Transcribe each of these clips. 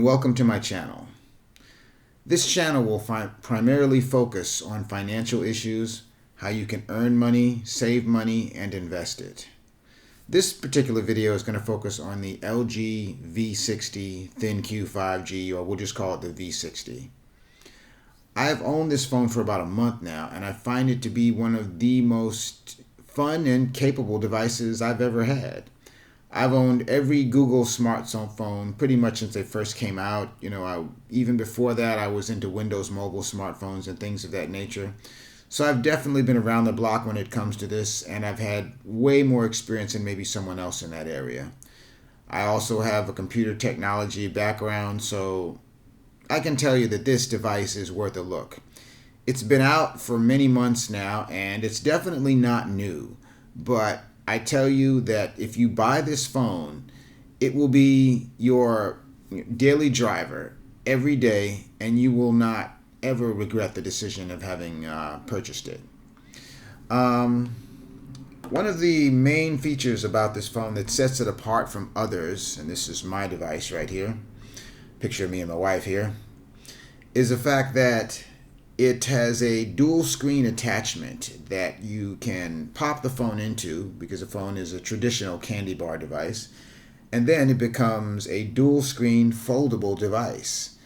welcome to my channel. This channel will primarily focus on financial issues, how you can earn money, save money, and invest it. This particular video is going to focus on the LG V60 ThinQ 5G, or we'll just call it the V60. I've owned this phone for about a month now, and I find it to be one of the most fun and capable devices I've ever had. I've owned every Google smartphone pretty much since they first came out. Even before that, I was into Windows mobile smartphones and things of that nature. So I've definitely been around the block when it comes to this, and I've had way more experience than maybe someone else in that area. I also have a computer technology background, so I can tell you that this device is worth a look. It's been out for many months now, and it's definitely not new, but I tell you that if you buy this phone, it will be your daily driver every day, and you will not ever regret the decision of having purchased it. One of the main features about this phone that sets it apart from others, and this is my device right here, picture of me and my wife here, is the fact that it has a dual screen attachment that you can pop the phone into, because the phone is a traditional candy bar device, and then it becomes a dual screen foldable device.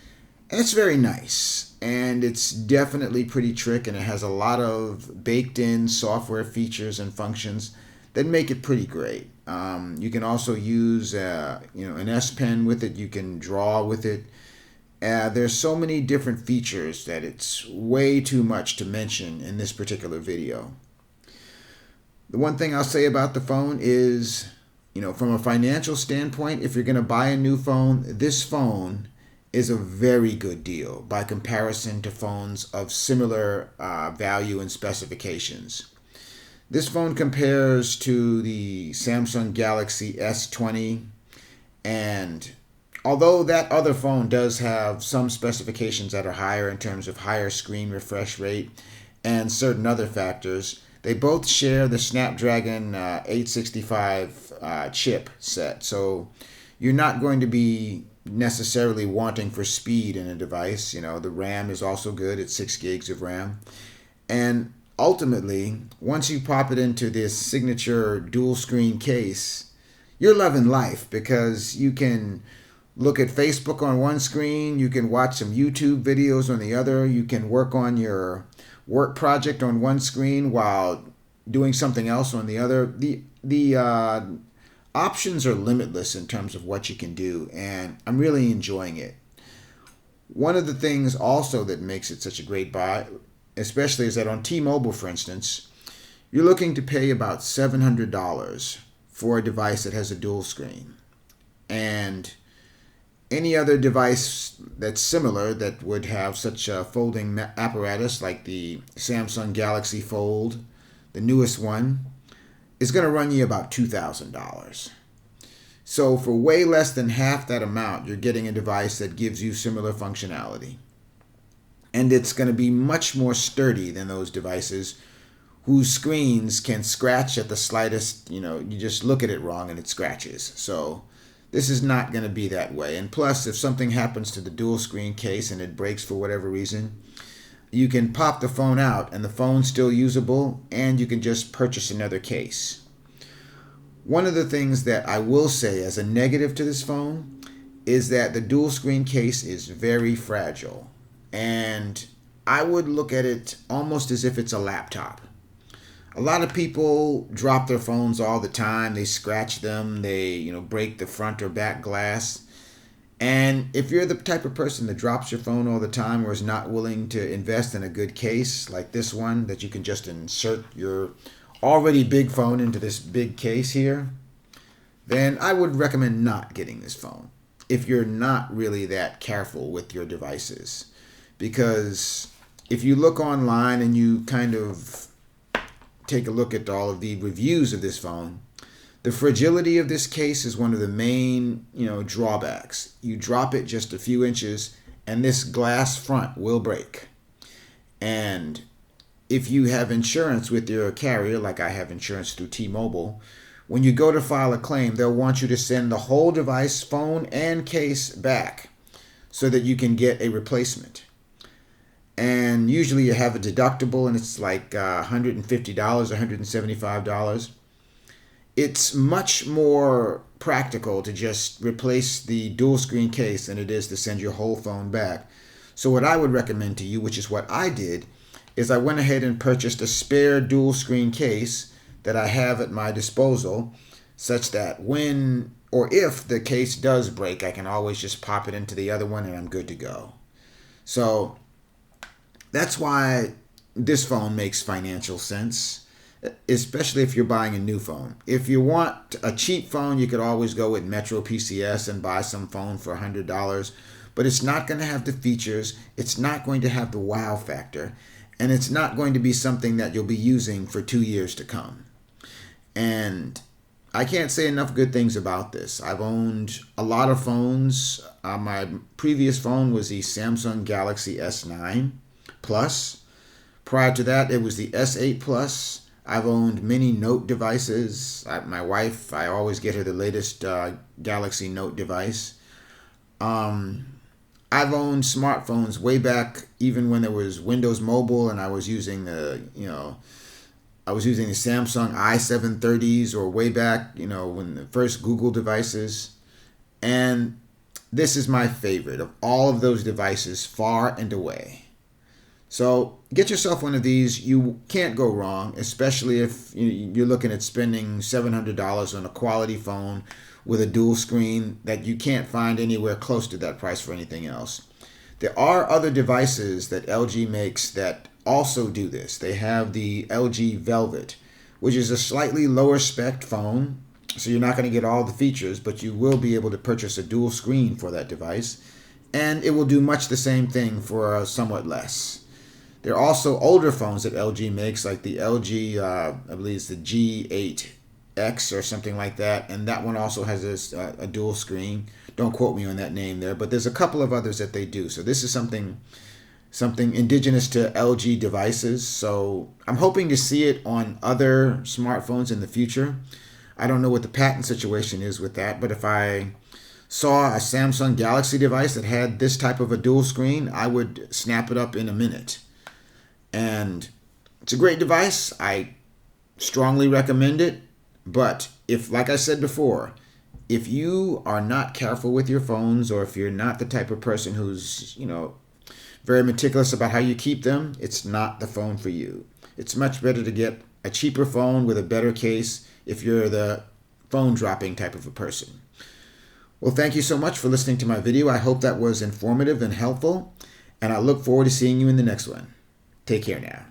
And it's very nice, and it's definitely pretty trick, and it has a lot of baked in software features and functions that make it pretty great. You can also use an S Pen with it. You can draw with it. There's so many different features that it's way too much to mention in this particular video. The one thing I'll say about the phone is, from a financial standpoint, if you're going to buy a new phone, this phone is a very good deal by comparison to phones of similar value and specifications. This phone compares to the Samsung Galaxy S20, and although that other phone does have some specifications that are higher in terms of higher screen refresh rate and certain other factors, they both share the Snapdragon 865 chip set. So you're not going to be necessarily wanting for speed in a device. The RAM is also good at 6 gigs of RAM. And ultimately, once you pop it into this signature dual screen case, you're loving life, because you can look at Facebook on one screen, you can watch some YouTube videos on the other, you can work on your work project on one screen while doing something else on the other. The options are limitless in terms of what you can do, and I'm really enjoying it. One of the things also that makes it such a great buy, especially, is that on T-Mobile, for instance, you're looking to pay about $700 for a device that has a dual screen. And any other device that's similar that would have such a folding apparatus, like the Samsung Galaxy Fold, the newest one, is going to run you about $2,000. So for way less than half that amount, you're getting a device that gives you similar functionality. And it's going to be much more sturdy than those devices whose screens can scratch at the slightest, you just look at it wrong and it scratches. So this is not going to be that way. And plus, if something happens to the dual screen case and it breaks for whatever reason, you can pop the phone out and the phone's still usable, and you can just purchase another case. One of the things that I will say as a negative to this phone is that the dual screen case is very fragile. And I would look at it almost as if it's a laptop. A lot of people drop their phones all the time. They scratch them. They, break the front or back glass. And if you're the type of person that drops your phone all the time, or is not willing to invest in a good case like this one, that you can just insert your already big phone into this big case here, then I would recommend not getting this phone if you're not really that careful with your devices. Because if you look online and you kind of take a look at all of the reviews of this phone, the fragility of this case is one of the main, drawbacks. You drop it just a few inches and this glass front will break. And if you have insurance with your carrier, like I have insurance through T-Mobile, when you go to file a claim, they'll want you to send the whole device, phone and case, back. so that you can get a replacement. And usually you have a deductible, and it's like $150, $175. It's much more practical to just replace the dual screen case than it is to send your whole phone back. So what I would recommend to you, which is what I did, is I went ahead and purchased a spare dual screen case that I have at my disposal, such that when or if the case does break, I can always just pop it into the other one and I'm good to go. So that's why this phone makes financial sense, especially if you're buying a new phone. If you want a cheap phone, you could always go with Metro PCS and buy some phone for $100, but it's not going to have the features, it's not going to have the wow factor, and it's not going to be something that you'll be using for 2 years to come. And I can't say enough good things about this. I've owned a lot of phones. My previous phone was the Samsung Galaxy S9 Plus. Prior to that, it was the S8 Plus. I've owned many Note devices. My wife, I always get her the latest Galaxy Note device. I've owned smartphones way back, even when there was Windows Mobile, and I was using the Samsung i730s, or way back, when the first Google devices. And this is my favorite of all of those devices, far and away. So get yourself one of these. You can't go wrong, especially if you're looking at spending $700 on a quality phone with a dual screen that you can't find anywhere close to that price for anything else. There are other devices that LG makes that also do this. They have the LG Velvet, which is a slightly lower spec phone, so you're not going to get all the features, but you will be able to purchase a dual screen for that device, and it will do much the same thing for somewhat less. There are also older phones that LG makes, like the LG, I believe it's the G8X or something like that, and that one also has a dual screen. Don't quote me on that name there, but there's a couple of others that they do. So this is something indigenous to LG devices. So I'm hoping to see it on other smartphones in the future. I don't know what the patent situation is with that, but if I saw a Samsung Galaxy device that had this type of a dual screen, I would snap it up in a minute. And it's a great device. I strongly recommend it. But if, like I said before, if you are not careful with your phones, or if you're not the type of person who's, very meticulous about how you keep them, it's not the phone for you. It's much better to get a cheaper phone with a better case if you're the phone dropping type of a person. Well, thank you so much for listening to my video. I hope that was informative and helpful, and I look forward to seeing you in the next one. Take care now.